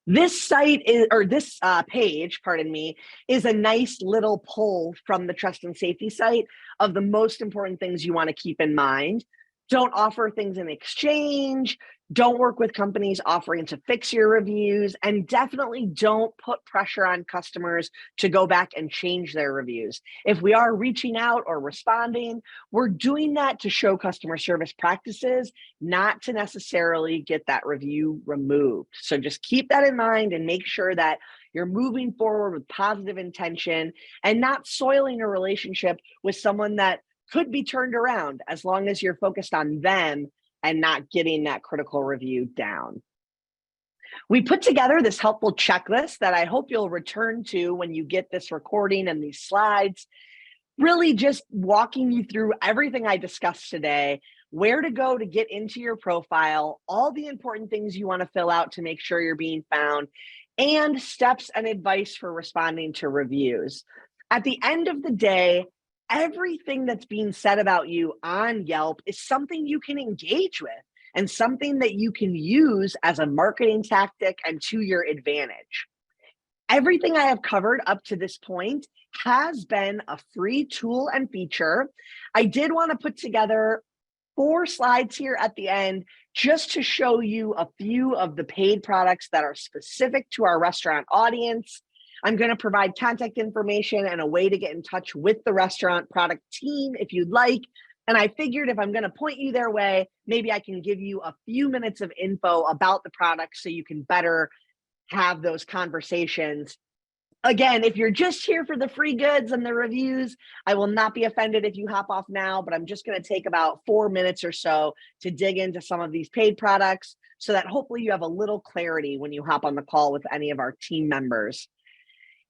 This site is, or this page, pardon me, is a nice little poll from the Trust and Safety site of the most important things you want to keep in mind. Don't offer things in exchange. Don't work with companies offering to fix your reviews, and definitely don't put pressure on customers to go back and change their reviews. If we are reaching out or responding, we're doing that to show customer service practices, not to necessarily get that review removed. So just keep that in mind and make sure that you're moving forward with positive intention and not soiling a relationship with someone that could be turned around, as long as you're focused on them and not getting that critical review down. We put together this helpful checklist that I hope you'll return to when you get this recording and these slides, really just walking you through everything I discussed today, where to go to get into your profile, all the important things you want to fill out to make sure you're being found, and steps and advice for responding to reviews. At the end of the day, everything that's being said about you on Yelp is something you can engage with and something that you can use as a marketing tactic and to your advantage. Everything I have covered up to this point has been a free tool and feature. I did want to put together 4 slides here at the end just to show you a few of the paid products that are specific to our restaurant audience. I'm going to provide contact information and a way to get in touch with the restaurant product team if you'd like. And I figured if I'm going to point you their way, maybe I can give you a few minutes of info about the product so you can better have those conversations. Again, if you're just here for the free goods and the reviews, I will not be offended if you hop off now, but I'm just going to take about 4 minutes or so to dig into some of these paid products so that hopefully you have a little clarity when you hop on the call with any of our team members.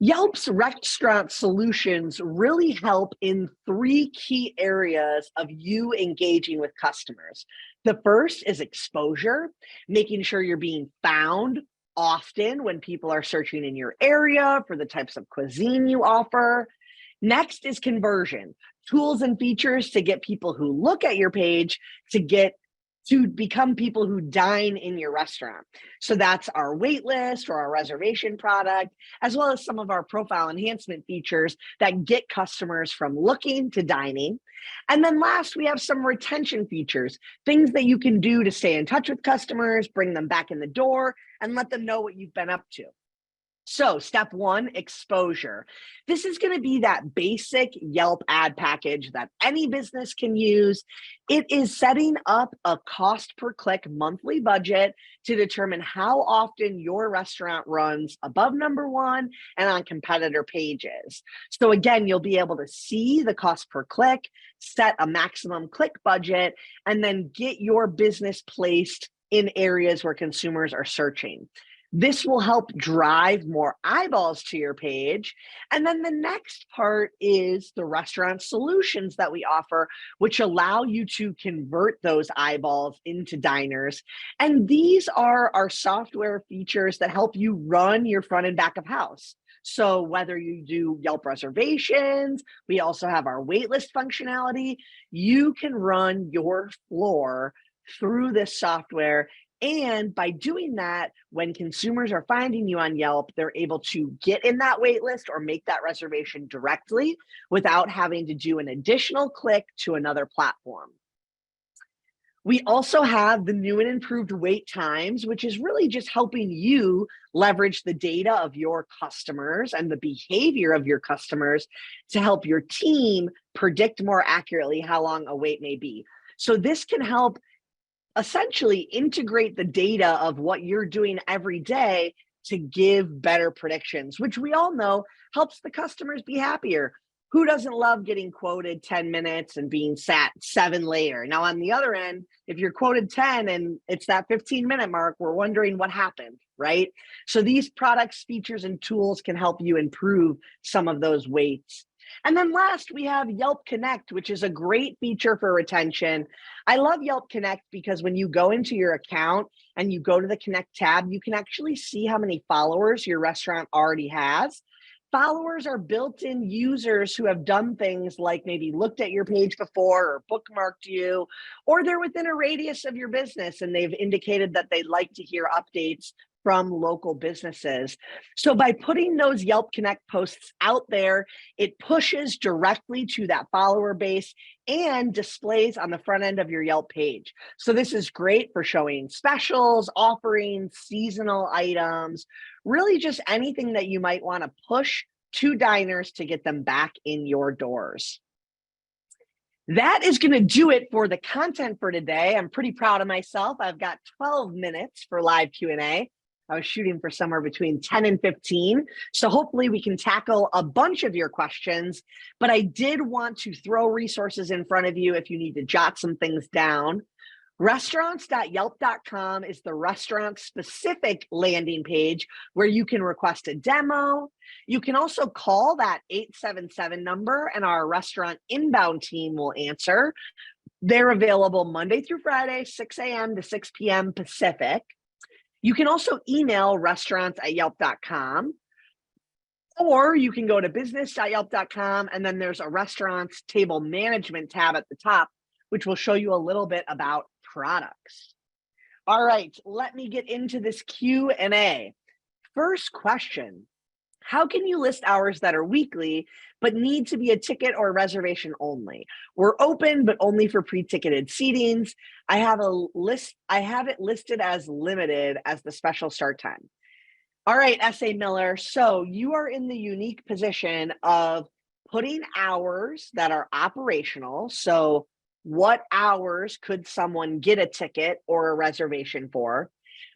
Yelp's restaurant solutions really help in 3 key areas of you engaging with customers. The first is exposure, making sure you're being found often when people are searching in your area for the types of cuisine you offer. Next is conversion, tools and features to get people who look at your page to become people who dine in your restaurant. So that's our wait list or our reservation product, as well as some of our profile enhancement features that get customers from looking to dining. And then last, we have some retention features, things that you can do to stay in touch with customers, bring them back in the door, and let them know what you've been up to. So step 1, exposure. This is going to be that basic Yelp ad package that any business can use. It is setting up a cost per click monthly budget to determine how often your restaurant runs above number 1 and on competitor pages. So again, you'll be able to see the cost per click, set a maximum click budget, and then get your business placed in areas where consumers are searching. This will help drive more eyeballs to your page. And then the next part is the restaurant solutions that we offer, which allow you to convert those eyeballs into diners. And these are our software features that help you run your front and back of house. So whether you do Yelp reservations, we also have our waitlist functionality, you can run your floor through this software. And by doing that, when consumers are finding you on Yelp, they're able to get in that wait list or make that reservation directly without having to do an additional click to another platform. We also have the new and improved wait times, which is really just helping you leverage the data of your customers and the behavior of your customers to help your team predict more accurately how long a wait may be. So this can help essentially integrate the data of what you're doing every day to give better predictions, which we all know helps the customers be happier. Who doesn't love getting quoted 10 minutes and being sat 7 later? Now, on the other end, if you're quoted 10 and it's that 15-minute mark, we're wondering what happened, right? So these products, features, and tools can help you improve some of those waits. And then last, we have Yelp Connect, which is a great feature for retention. I love Yelp Connect because when you go into your account and you go to the Connect tab, you can actually see how many followers your restaurant already has. Followers are built-in users who have done things like maybe looked at your page before or bookmarked you, or they're within a radius of your business and they've indicated that they'd like to hear updates from local businesses. So by putting those Yelp Connect posts out there, it pushes directly to that follower base and displays on the front end of your Yelp page. So this is great for showing specials, offerings, seasonal items, really just anything that you might want to push to diners to get them back in your doors. That is going to do it for the content for today. I'm pretty proud of myself. I've got 12 minutes for live Q&A. I was shooting for somewhere between 10 and 15. So hopefully we can tackle a bunch of your questions, but I did want to throw resources in front of you if you need to jot some things down. Restaurants.yelp.com is the restaurant-specific landing page where you can request a demo. You can also call that 877 number and our restaurant inbound team will answer. They're available Monday through Friday, 6 a.m. to 6 p.m. Pacific. You can also email restaurants@yelp.com, or you can go to business.yelp.com, and then there's a restaurants table management tab at the top, which will show you a little bit about products. All right, let me get into this Q&A. First question, How can you list hours that are weekly, but need to be a ticket or reservation only? We're open, but only for pre-ticketed seatings. I have it listed as limited as the special start time. All right, S.A. Miller. So you are in the unique position of putting hours that are operational. So, what hours could someone get a ticket or a reservation for?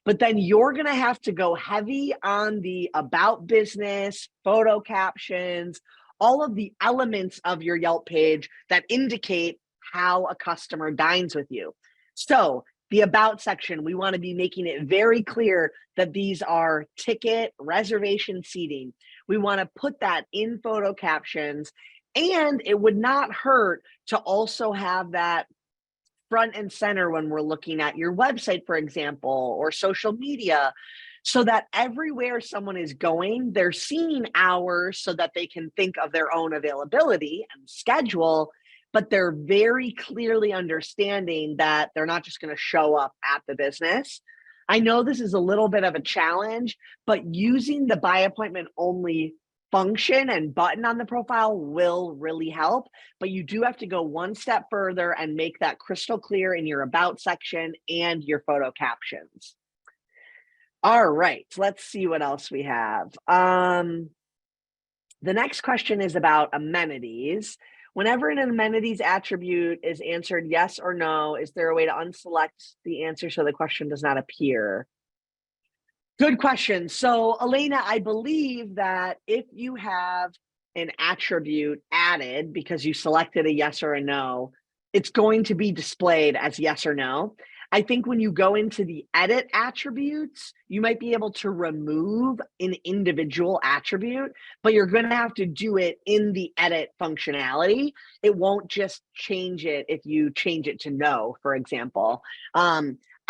But then you're going to have to go heavy on the about business, photo captions, all of the elements of your Yelp page that indicate how a customer dines with you. So, the about section, we want to be making it very clear that these are ticket reservation seating. We want to put that in photo captions, and it would not hurt to also have that front and center when we're looking at your website, for example, or social media, so that everywhere someone is going, they're seeing hours so that they can think of their own availability and schedule, but they're very clearly understanding that they're not just going to show up at the business. I know this is a little bit of a challenge, but using the by appointment only function and button on the profile will really help. But you do have to go one step further and make that crystal clear in your about section and your photo captions. All right, let's see what else we have. The next question is about amenities. Whenever an amenities attribute is answered yes or no, is there a way to unselect the answer so the question does not appear? Good question. So, Elena, I believe that if you have an attribute added because you selected a yes or a no, it's going to be displayed as yes or no. I think when you go into the edit attributes, you might be able to remove an individual attribute, but you're going to have to do it in the edit functionality. It won't just change it if you change it to no, for example.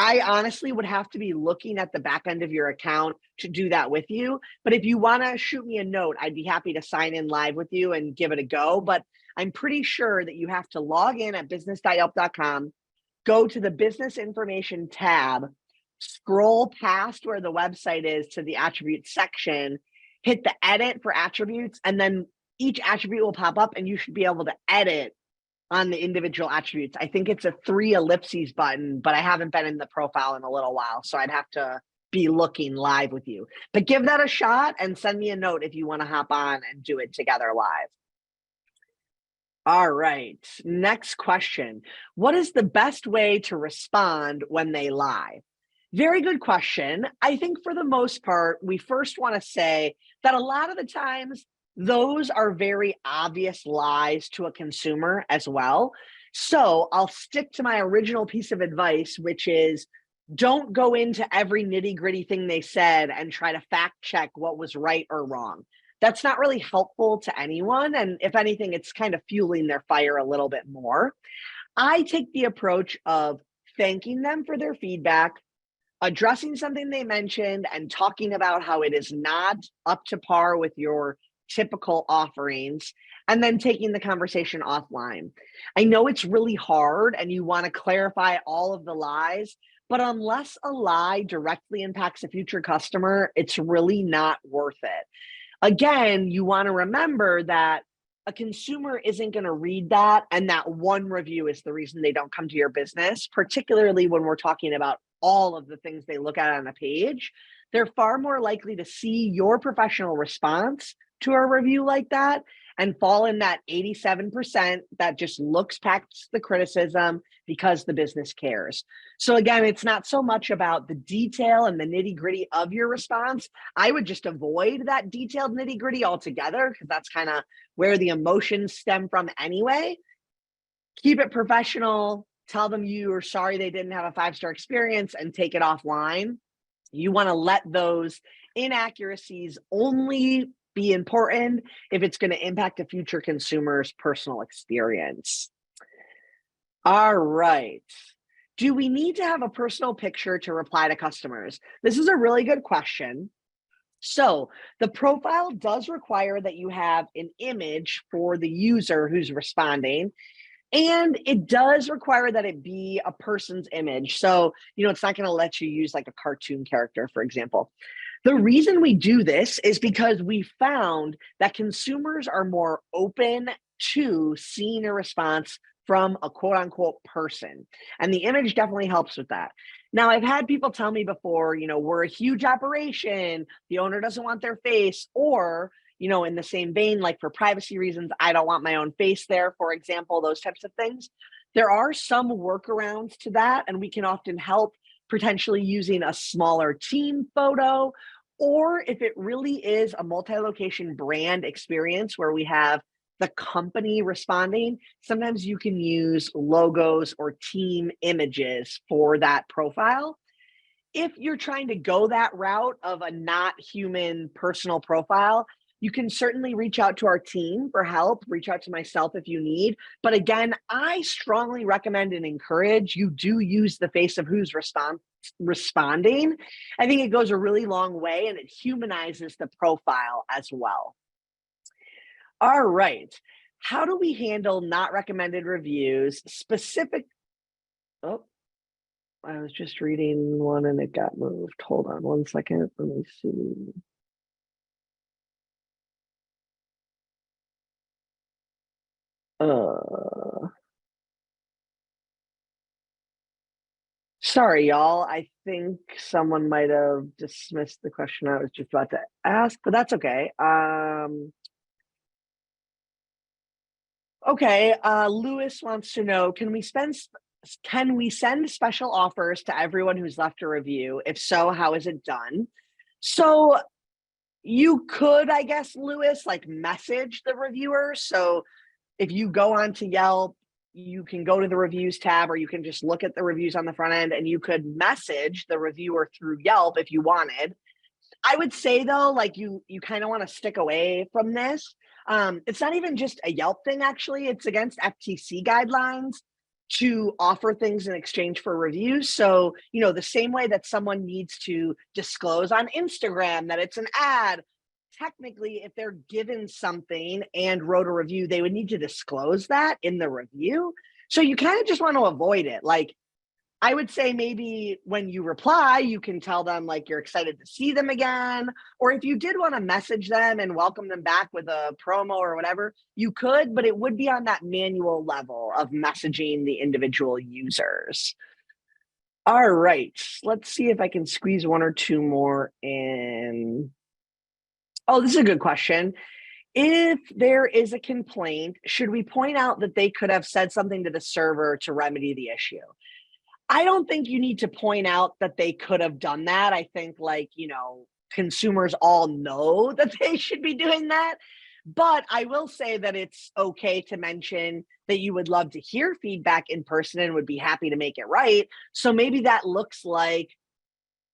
I honestly would have to be looking at the back end of your account to do that with you. But if you want to shoot me a note, I'd be happy to sign in live with you and give it a go. But I'm pretty sure that you have to log in at business.yelp.com, go to the business information tab, scroll past where the website is to the attribute section, hit the edit for attributes, and then each attribute will pop up and you should be able to edit on the individual attributes. I think it's a 3 ellipses button, but I haven't been in the profile in a little while, so I'd have to be looking live with you. But give that a shot and send me a note if you want to hop on and do it together live. All right, next question. What is the best way to respond when they lie? Very good question. I think for the most part, we first want to say that a lot of the times those are very obvious lies to a consumer as well. So I'll stick to my original piece of advice, which is don't go into every nitty gritty thing they said and try to fact check what was right or wrong. That's not really helpful to anyone. And if anything, it's kind of fueling their fire a little bit more. I take the approach of thanking them for their feedback, addressing something they mentioned, and talking about how it is not up to par with your typical offerings, and then taking the conversation offline. I know it's really hard and you want to clarify all of the lies, but unless a lie directly impacts a future customer, it's really not worth it. Again, you want to remember that a consumer isn't going to read that, and that one review is the reason they don't come to your business, particularly when we're talking about all of the things they look at on a page. They're far more likely to see your professional response to a review like that and fall in that 87% that just looks past the criticism because the business cares. So again, it's not so much about the detail and the nitty gritty of your response. I would just avoid that detailed nitty gritty altogether because that's kind of where the emotions stem from anyway. Keep it professional. Tell them you are sorry they didn't have a 5-star experience and take it offline. You want to let those inaccuracies only be important if it's going to impact a future consumer's personal experience. All right. Do we need to have a personal picture to reply to customers? This is a really good question. So the profile does require that you have an image for the user who's responding. And it does require that it be a person's image. So, it's not going to let you use like a cartoon character, for example. The reason we do this is because we found that consumers are more open to seeing a response from a quote unquote person. And the image definitely helps with that. Now, I've had people tell me before, we're a huge operation, the owner doesn't want their face, or, in the same vein, like for privacy reasons, I don't want my own face there, for example, those types of things. There are some workarounds to that, and we can often help potentially using a smaller team photo, or if it really is a multi-location brand experience where we have the company responding, sometimes you can use logos or team images for that profile. If you're trying to go that route of a not human personal profile, you can certainly reach out to our team for help, reach out to myself if you need. But again, I strongly recommend and encourage you do use the face of who's responding. I think it goes a really long way and it humanizes the profile as well. All right. How do we handle not recommended reviews specific? Oh, I was just reading one and it got moved. Hold on one second. Let me see. Sorry, y'all. I think someone might have dismissed the question I was just about to ask, but that's okay. Okay, Lewis wants to know, can we send special offers to everyone who's left a review? If so, how is it done? So you could, I guess, Lewis, like message the reviewer. So if you go on to Yelp, you can go to the reviews tab, or you can just look at the reviews on the front end and you could message the reviewer through Yelp if you wanted. I would say though, like you kind of want to stick away from this. It's not even just a Yelp thing, actually. It's against FTC guidelines to offer things in exchange for reviews. So, the same way that someone needs to disclose on Instagram that it's an ad, technically, if they're given something and wrote a review, they would need to disclose that in the review. So you kind of just want to avoid it. Like, I would say maybe when you reply, you can tell them like you're excited to see them again. Or if you did want to message them and welcome them back with a promo or whatever, you could, but it would be on that manual level of messaging the individual users. All right, let's see if I can squeeze one or two more in. Oh, this is a good question. If there is a complaint, should we point out that they could have said something to the server to remedy the issue? I don't think you need to point out that they could have done that. I think consumers all know that they should be doing that. But I will say that it's okay to mention that you would love to hear feedback in person and would be happy to make it right. So maybe that looks like,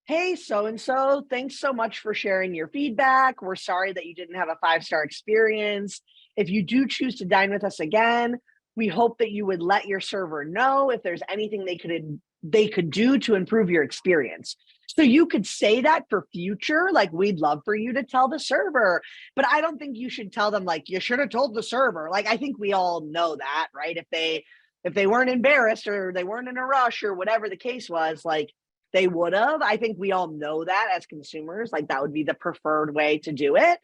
hey, so-and-so, thanks so much for sharing your feedback. We're sorry that you didn't have a 5-star experience. If you do choose to dine with us again, we hope that you would let your server know if there's anything they could do to improve your experience. So you could say that for future, like we'd love for you to tell the server, but I don't think you should tell them like you should have told the server. Like I think we all know that, right? If they weren't embarrassed or they weren't in a rush or whatever the case was, like they would have. I think we all know that as consumers, like that would be the preferred way to do it.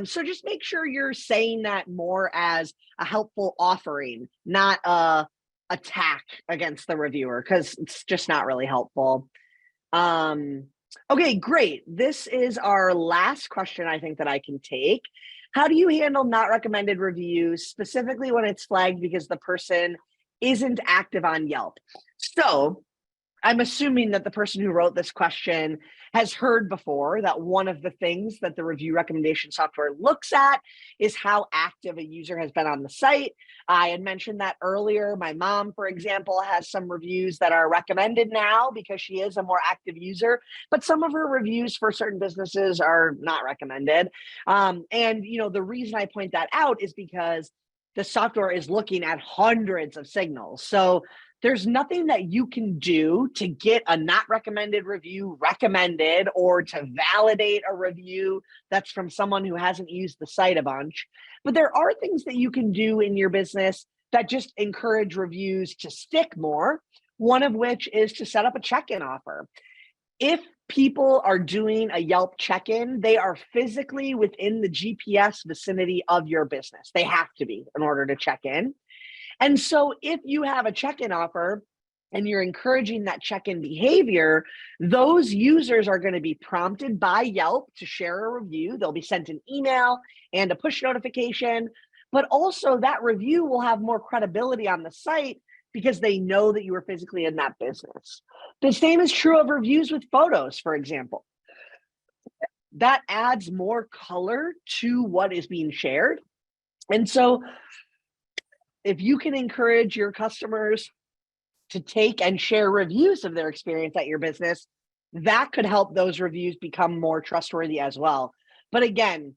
So just make sure you're saying that more as a helpful offering, not a attack against the reviewer, because it's just not really helpful. Okay, great. This is our last question I think that I can take. How do you handle not recommended reviews, specifically when it's flagged because the person isn't active on Yelp? So I'm assuming that the person who wrote this question has heard before that one of the things that the review recommendation software looks at is how active a user has been on the site. I had mentioned that earlier. My mom, for example, has some reviews that are recommended now because she is a more active user, but some of her reviews for certain businesses are not recommended. The reason I point that out is because the software is looking at hundreds of signals. So there's nothing that you can do to get a not recommended review recommended or to validate a review that's from someone who hasn't used the site a bunch. But there are things that you can do in your business that just encourage reviews to stick more, one of which is to set up a check-in offer. If people are doing a Yelp check-in, they are physically within the GPS vicinity of your business. They have to be in order to check in. And so if you have a check-in offer and you're encouraging that check-in behavior, those users are going to be prompted by Yelp to share a review. They'll be sent an email and a push notification, but also that review will have more credibility on the site because they know that you were physically in that business. The same is true of reviews with photos, for example. That adds more color to what is being shared. And so if you can encourage your customers to take and share reviews of their experience at your business, that could help those reviews become more trustworthy as well. But again,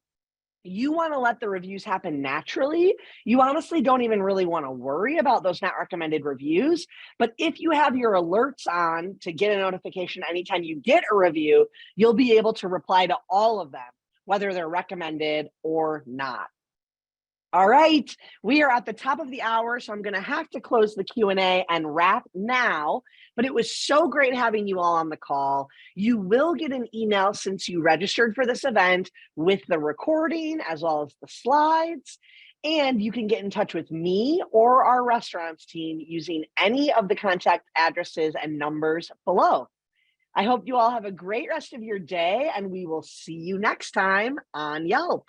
you want to let the reviews happen naturally. You honestly don't even really want to worry about those not recommended reviews. But if you have your alerts on to get a notification anytime you get a review, you'll be able to reply to all of them, whether they're recommended or not. All right, we are at the top of the hour, so I'm going to have to close the Q&A and wrap now, but it was so great having you all on the call. You will get an email since you registered for this event with the recording as well as the slides, and you can get in touch with me or our restaurants team using any of the contact addresses and numbers below. I hope you all have a great rest of your day, and we will see you next time on Yelp.